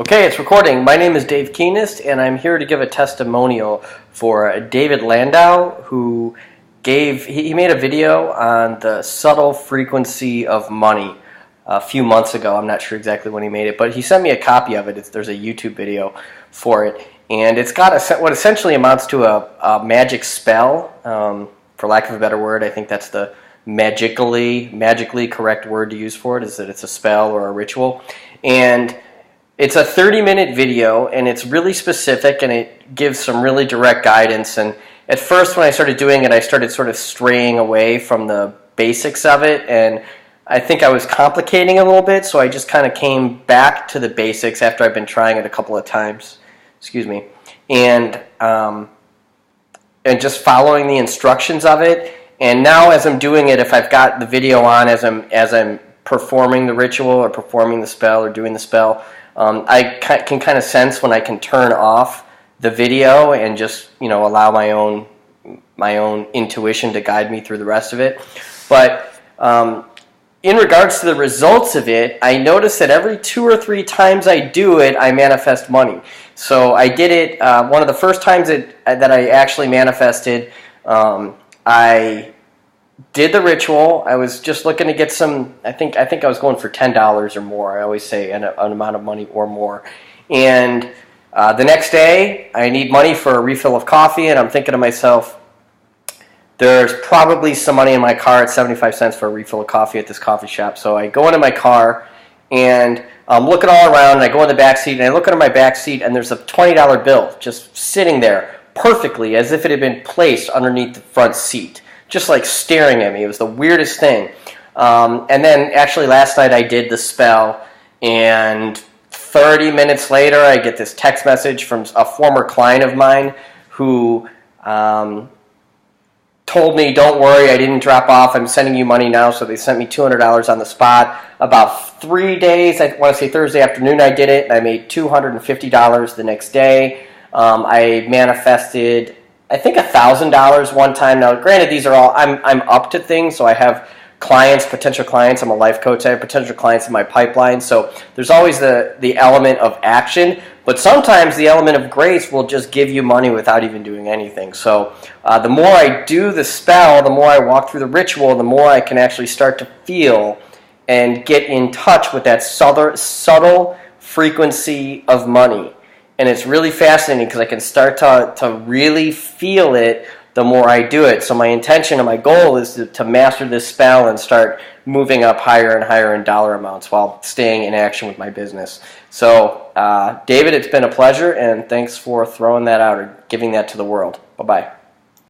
Okay, it's recording. My name is Dave Keenest, and I'm here to give a testimonial for David Landau, who he made a video on the subtle frequency of money a few months ago. I'm not sure exactly when he made it, but he sent me a copy of it. There's a YouTube video for it, and it's got what essentially amounts to a magic spell, for lack of a better word. I think that's the magically correct word to use for it, is that it's a spell or a ritual. And it's a 30-minute video, and it's really specific, and it gives some really direct guidance. And at first, when I started doing it, I started sort of straying away from the basics of it, and I think I was complicating a little bit, so I just kind of came back to the basics after I've been trying it a couple of times. Excuse me. And just following the instructions of it. And now, as I'm doing it, if I've got the video on as I'm performing the ritual or performing the spell or doing the spell, I can kind of sense when I can turn off the video and just, allow my own intuition to guide me through the rest of it. But in regards to the results of it, I notice that every 2 or 3 times I do it, I manifest money. So I did it one of the first times that I actually manifested. I did the ritual. I was just looking to get some, I think I was going for $10 or more. I always say an amount of money or more. And the next day, I need money for a refill of coffee, and I'm thinking to myself, there's probably some money in my car at 75 cents for a refill of coffee at this coffee shop. So I go into my car, and I'm looking all around, and I go in the back seat, and I look under my back seat, and there's a $20 bill just sitting there perfectly as if it had been placed underneath the front seat, just like staring at me. It was the weirdest thing. And then actually last night I did the spell, and 30 minutes later I get this text message from a former client of mine who told me, don't worry, I didn't drop off, I'm sending you money now. So they sent me $200 on the spot. About 3 days, I want to say Thursday afternoon I did it, and I made $250 the next day. I manifested, I think, $1,000 one time. Now, granted, these are all, I'm up to things, so I have clients, potential clients. I'm a life coach. I have potential clients in my pipeline, so there's always the element of action, but sometimes the element of grace will just give you money without even doing anything. So the more I do the spell, the more I walk through the ritual, the more I can actually start to feel and get in touch with that subtle frequency of money. And it's really fascinating because I can start to really feel it the more I do it. So my intention and my goal is to master this spell and start moving up higher and higher in dollar amounts while staying in action with my business. So, David, it's been a pleasure, and thanks for throwing that out or giving that to the world. Bye-bye.